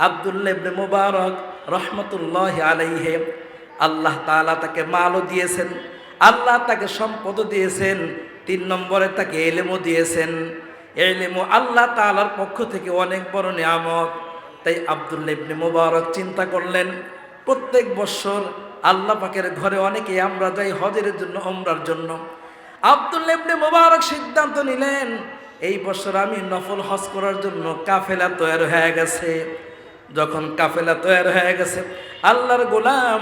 আব্দুল্লাহ ইবনে মুবারক রহমতুল্লাহি আলাইহি, আল্লাহ তাআলা তাকে মালও দিয়েছেন, আল্লাহ তাকে সম্পদও দিয়েছেন, 3 নম্বরে তাকে ইলমও দিয়েছেন। ইলমও আল্লাহ তাআলার পক্ষ থেকে অনেক বড় নিয়ামত। তাই আব্দুল্লাহ ইবনে মুবারক চিন্তা করলেন, প্রত্যেক বছর আল্লাহ পাকের ঘরে অনেকে আমরা যাই হজের জন্য, উমরার জন্য। আব্দুল্লাহ ইবনে মুবারক সিদ্ধান্ত নিলেন, এই বছর আমি নফল হজ করার জন্য কাফেলা তৈরি হয়ে গেছে। যখন কাফেলা তৈরি হয়ে গেছে, আল্লাহর গোলাম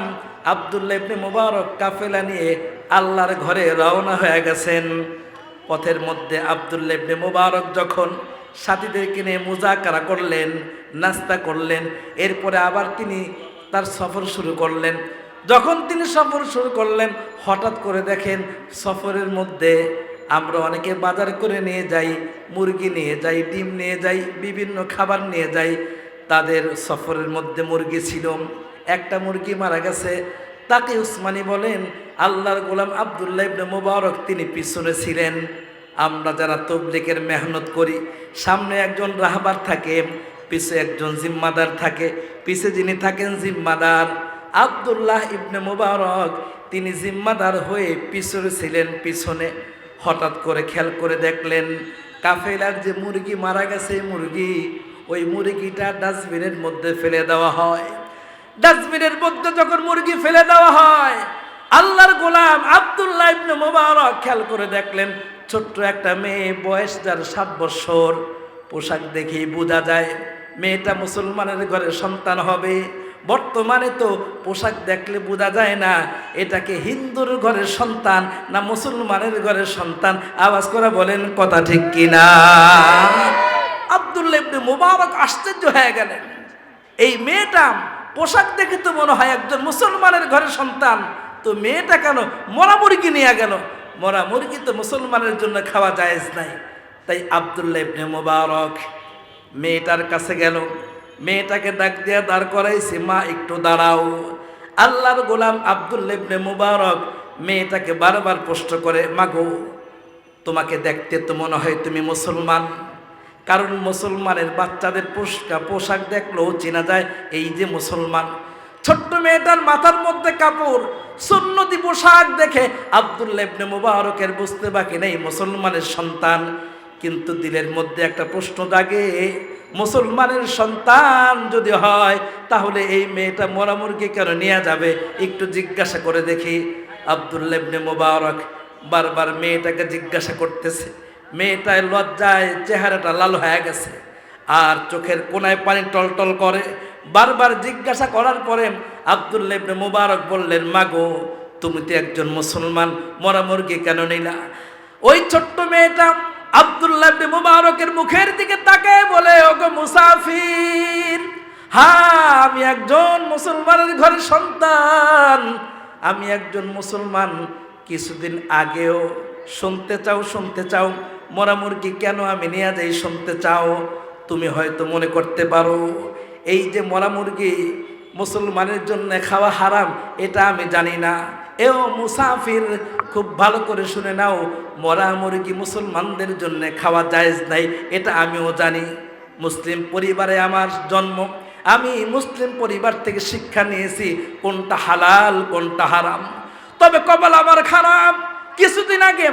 আব্দুল্লাহ ইবনে মুবারক কাফেলা নিয়ে আল্লাহর ঘরে রওনা হয়ে গেছেন। পথের মধ্যে আব্দুল্লাহ ইবনে মুবারক যখন সাথীদেরকে নিয়ে মুজাকারা করলেন, নাস্তা করলেন, এরপরে আবার তিনি তার সফর শুরু করলেন। যখন তিনি সফর শুরু করলেন, হঠাৎ করে দেখেন সফরের মধ্যে আমরা অনেকে বাজার করে নিয়ে যাই, মুরগি নিয়ে যাই, ডিম নিয়ে যাই, বিভিন্ন খাবার নিয়ে যাই। তাদের সফরের মধ্যে মুরগি ছিল, একটা মুরগি মারা গেছে। তাকে উসমানী বলেন, আল্লাহর গোলাম আব্দুল্লাহ ইবনে মুবারক তিনি পিছনে ছিলেন। আমরা যারা তাবলীগের মেহনত করি, সামনে একজন রাহবার থাকে, পিছে একজন জিম্মাদার থাকে। পিছে যিনি থাকেন জিম্মাদার, আব্দুল্লাহ ইবনে মুবারক তিনি জিম্মাদার হয়ে পিছনে ছিলেন। পিছনে হঠাৎ করে খেয়াল করে দেখলেন কাফেলার যে মুরগি মারা গেছে, মুরগি, ওই মুরগিটা ডাস্টবিনের মধ্যে ফেলে দেওয়া হয়। ডাস্টবিনের মধ্যে যখন মুরগি ফেলে দেওয়া হয়, আল্লাহর গোলাম আব্দুল্লাহ ইবনে মুবারক খেয়াল করে দেখলেন ছোট্ট একটা মেয়ে, বয়স যার 7 বছর। পোশাক দেখেই বোঝা যায় মেয়েটা মুসলমানের ঘরে সন্তান হবে। বর্তমানে তো পোশাক দেখলে বোঝা যায় না এটাকে হিন্দুর ঘরের সন্তান না মুসলমানের ঘরের সন্তান। আওয়াজ করে বলেন কথা ঠিক কিনা? আব্দুল্লাহ ইবনে মুবারক আশ্চর্য হয়ে গেলেন, এই মেয়েটা পোশাক দেখে তো মনে হয় একজন মুসলমানের ঘরের সন্তান, তো মেয়েটা কেন মরা মুরগি নিয়ে গেল? মরা মুরগি তো মুসলমানের জন্য খাওয়া জায়েজ নাই। তাই আব্দুল্লাহ ইবনে মুবারক মেয়েটার কাছে গেল, মেয়েটাকে ডাক দিয়ে দাঁড় করাইছে, মা একটু দাঁড়াও। আল্লাহর গোলাম আব্দুল্লাহ ইবনে মুবারক মেয়েটাকে বারবার প্রশ্ন করে, মাগো তোমাকে দেখতে তো মনে হয় তুমি মুসলমান, কারণ মুসলমানের বাচ্চাদের পোশাক দেখলেও চেনা যায় এই যে মুসলমান। ছোট্ট মেয়েটার মাথার মধ্যে কাপড়, সুন্নতি পোশাক দেখে আব্দুল্লাহ ইবনে মুবারকের বুঝতে বাকি নেই মুসলমানের সন্তান। কিন্তু দিলের মধ্যে একটা প্রশ্ন জাগে, মুসলমানের সন্তান যদি হয় তাহলে এই মেয়েটা মরা মুরগি কেন নিয়ে যাবে, একটু জিজ্ঞাসা করে দেখি। আব্দুল্লাহ ইবনে মুবারক বারবার মেয়েটাকে জিজ্ঞাসা করতেছে। মেয়েটায় লজ্জায় চেহারাটা লাল হয়ে গেছে, আর চোখের কোনায় পানি টলটল করে। বারবার জিজ্ঞাসা করার পরে আব্দুল্লাহ ইবনে মুবারক বললেন, মাগো তুমি তো একজন মুসলমান, মরা মুরগি কেন নিলা? ওই ছোট্ট মেয়েটা আব্দুল্লাহ ইবনে মুবারকের মুখের দিকে তাকায় বলে, ওগো মুসাফির, হ্যাঁ আমি একজন মুসলমানের ঘরের সন্তান, আমি একজন মুসলমান। কিছুদিন আগেও শুনতে চাও মরা মুরগি কেন আমি নিয়ে যাই, শুনতে চাও? তুমি হয়তো মনে করতে পারো এই যে মরা মুরগি মুসলমানের জন্য খাওয়া হারাম, এটা আমি জানি না। এও মুসাফির, খুব ভালো করে শুনে নাও, মরা মুরগি মুসলমানদের জন্য খাওয়া জায়েজ নাই, এটা আমিও জানি। মুসলিম পরিবারে আমার জন্ম, আমি মুসলিম পরিবার থেকে শিক্ষা নিয়েছি কোনটা হালাল কোনটা হারাম। তবে কপাল আমার খারাপ, কিছুদিন আগে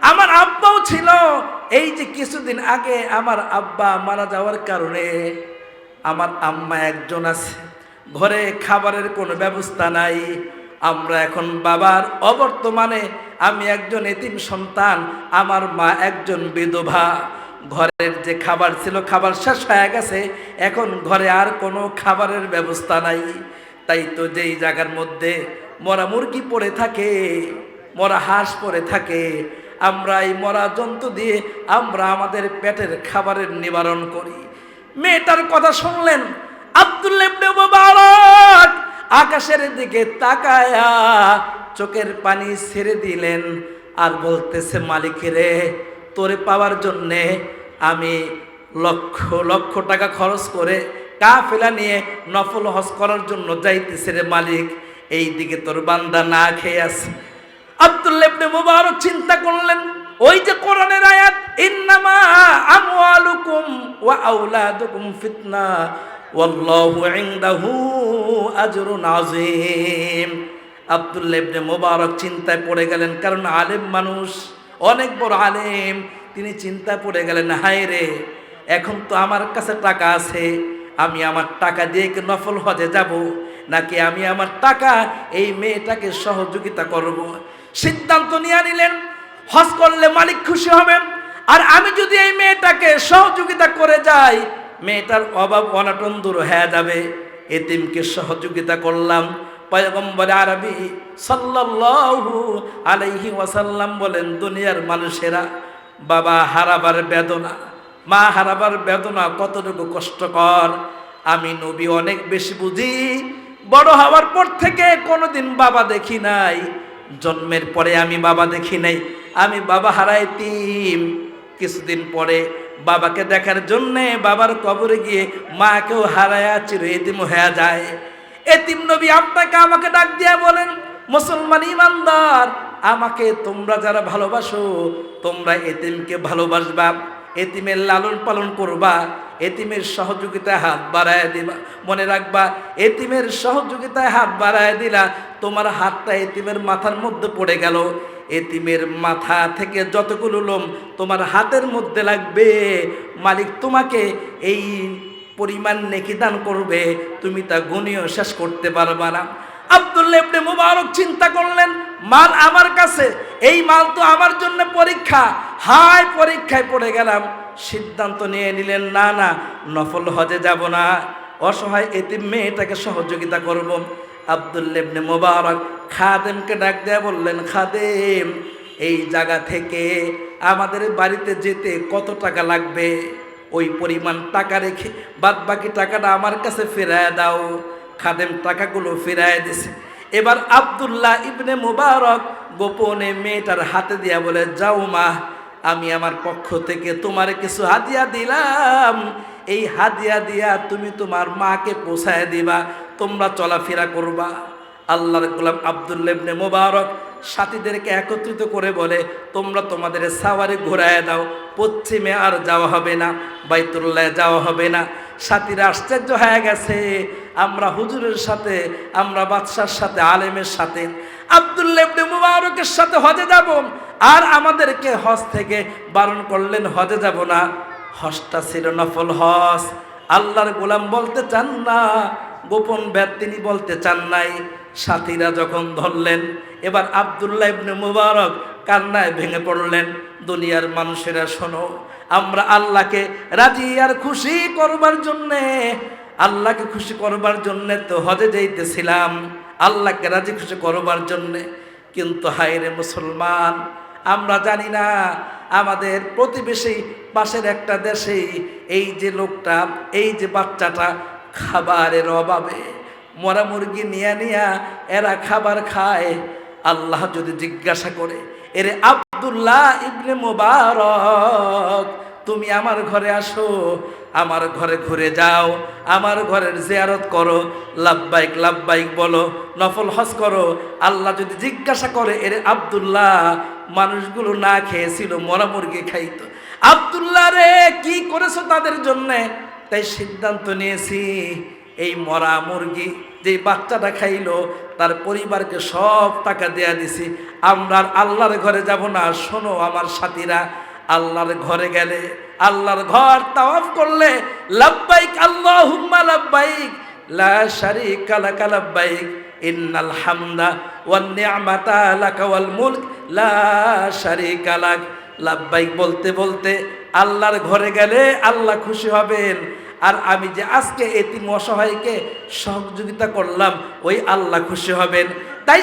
আমার আব্বাও ছিল। এই যে কিছুদিন আগে আমার আব্বা মারা যাওয়ার কারণে আমার আম্মা একজন আছে, ঘরে খাবারের কোনো ব্যবস্থা নাই। আমরা এখন বাবার অবর্তমানে, আমি একজন এতিম সন্তান, আমার মা একজন বিধবা। ঘরের যে খাবার ছিল খাবার শেষ হয়ে গেছে, এখন ঘরে আর কোনো খাবারের ব্যবস্থা নাই। তাই তো যেই জায়গার মধ্যে মরা মুরগি পড়ে থাকে, মরা হাঁস পড়ে থাকে, আমরা এই মরা জন্তু দিয়ে আমরা আমাদের পেটের খাবারের নিবারণ করি। মেয়েটার কথা শুনলেন আব্দুল্লাহ ইবনে মুবারক আকাশের দিকে তাকায়া চোখের পানি ছেড়ে দিলেন, আর বলতেছে, মালিক রে, তোরে পাওয়ার জন্যে আমি লক্ষ লক্ষ টাকা খরচ করে কাফেলা নিয়ে নফল হজ করার জন্য যাইতেছে রে মালিক, এই দিকে তোর বান্দা না খেয়ে আছে। আব্দুল্লাহ ইবনে মুবারক চিন্তা করলেন, ওই যে কোরআনের আয়াত, ইন্নামা আমওয়ালুকুম ওয়া আওলাদুকুম ফিতনা ওয়াল্লাহু ইনদাহু আজরুন আযীম। আব্দুল্লাহ ইবনে মুবারক চিন্তায় পড়ে গেলেন, কারণ আলেম মানুষ, অনেক বড় আলেম। তিনি চিন্তায় পড়ে গেলেন, হায় রে, এখন তো আমার কাছে টাকা আছে, আমি আমার টাকা দিয়ে কি নফল হজে যাব, নাকি আমি আমার টাকা এই মেয়েটাকে সহযোগিতা করব। সিদ্ধান্ত নিয়ে নিলেন, হজ করলে মালিক খুশি হবেন, আর আমি যদি এই মেয়েটাকে সহযোগিতা করে যাই, মেয়েটার অভাব অনাটন দূর হয়ে যাবে। এতিমকে সহযোগিতা করলাম। পয়গম্বর আরবি সাল্লাল্লাহু আলাইহি ওয়াসাল্লাম বলেন, দুনিয়ার মানুষেরা বাবা হারাবার বেদনা, মা হারাবার বেদনা কতটুকু কষ্টকর আমি নবী অনেক বেশি বুঝি। বড় হওয়ার পর থেকে কোনোদিন বাবা দেখি নাই, জন্মের পরে আমি বাবা দেখি নাই, আমি বাবা হারাইতিম। কিছুদিন পরে বাবাকে দেখার জন্যে বাবার কবরে গিয়ে মাকেও হারায়া চির এতিম হয়ে যায়। এতিম নবী আপনাকে আমাকে ডাক দিয়া বলেন, মুসলমান ইমানদার, আমাকে তোমরা যারা ভালোবাসো, তোমরা এতিমকে ভালোবাসবা, এতিমের লালন পালন করবা, এতিমের সহযোগিতায় হাত বাড়ায় দিবা। মনে রাখবা, এতিমের সহযোগিতায় হাত বাড়ায় দিলা, তোমার হাতটা এতিমের মাথার মধ্যে পড়ে গেল, এতিমের মাথা থেকে যতগুলো লোম তোমার হাতের মধ্যে লাগবে, মালিক তোমাকে এই পরিমাণ নেকি দান করবে, তুমি তা গুণীয় শেষ করতে পারবা না। আব্দুল্লাহ ইবনে মুবারক চিন্তা করলেন, মাল আমার কাছে, এই মাল তো আমার জন্য পরীক্ষা, হায় পরীক্ষায় পড়ে গেলাম। সিদ্ধান্ত নিয়ে নিলেন, না না, নফল হজে যাব না, অসহায় এতিম মেয়েটাকে সহযোগিতা করব। আব্দুল্লাহ ইবনে মুবারক খাদেমকে ডাক দেয়া বললেন, খাদেম, এই জায়গা থেকে আমাদের বাড়িতে যেতে কত টাকা লাগবে? ওই পরিমাণ টাকা রেখে বাদ বাকি টাকাটা আমার কাছে ফেরায় দাও। খাদেম টাকাগুলো ফেরায় দিছে। এবার আব্দুল্লাহ ইবনে মুবারক গোপনে মেয়েটার হাতে দিয়া বলে, যাও মা, আমি আমার পক্ষ থেকে তোমার কিছু হাদিয়া দিলাম, এই হাদিয়া দিয়া তুমি তোমার মাকে পৌঁছায় দিবা, তোমরা চলাফেরা করবা। আল্লাহর গোলাম আব্দুল্লাহ ইবনে মুবারক সাথীদেরকে একত্রিত করে বলে, তোমরা তোমাদের সাওয়ারি ঘোরায় দাও, পশ্চিমে আর যাওয়া হবে না, বাইতুল্লাহে যাওয়া হবে না। সাথীরা আশ্চর্য হয়ে গেছে, আমরা হুজুরের সাথে, আমরা বাদশার সাথে, আলেমের সাথে, আব্দুল্লাহ ইবনে মুবারকের সাথে হজে যাব, আর আমাদেরকে হজ থেকে বারণ করলেন, হজে যাব না। হজটা ছিল নফল হজ, আল্লাহর গোলাম বলতে চান না, গোপন ভেদ তিনি বলতে চান নাই। সাথীরা যখন ধরলেন, এবার আব্দুল্লাহ ইবনে মুবারক কান্নায় ভেঙে পড়লেন। দুনিয়ার মানুষেরা শোনো, আমরা আল্লাহকে রাজি আর খুশি করবার জন্যে, আল্লাহকে খুশি করবার জন্যে তো হজে যাইতেছিলাম, আল্লাহকে রাজি খুশি করবার জন্যে। কিন্তু হায়রে মুসলমান, আমরা জানি না আমাদের প্রতিবেশী পাশের একটা দেশে এই যে লোকটা, এই যে বাচ্চাটা খাবারের অভাবে মরা মুরগি নিয়া এরা খাবার খায়। আল্লাহ যদি জিজ্ঞাসা করে, এরে আব্দুল্লাহ ইবনে মুবারক, তুমি আমার ঘরে আসো, আমার ঘরে ঘুরে যাও, আমার ঘরের জিয়ারত করো, লাব্বাইক লাব্বাইক বলো, নফল হজ করো। আল্লাহ যদি জিজ্ঞাসা করে, এরে আব্দুল্লাহ, মানুষগুলো না খেয়েছিল, মরা মুরগি খাইতো, আব্দুল্লাহ রে কি করেছো তাদের জন্যে? তাই সিদ্ধান্ত নিয়েছি, এই মরা মুরগি যে বাচ্চাটা খাইলো, তার পরিবারকে সব টাকা দেয়া দিছি, আমরা আল্লাহর ঘরে যাব না। শোনো আমার সাথীরা, আল্লাহর ঘরে গেলে, আল্লাহর ঘর তাওয়াফ করলে, লাব্বাইক আল্লাহুম্মা লাব্বাইক লা শারীকা লাকা লাব্বাইক ইন্নাল হামদা ওয়ান নি'মাতা লাকা ওয়াল মুলক লা শারীকা লাক, লাব্বাইক বলতে বলতে আল্লাহর ঘরে গেলে আল্লাহ খুশি হবেন। আর আমি যে আজকে এতিম অসহায়কে সহযোগিতা করলাম, ওই আল্লাহ খুশি হবেন। তাই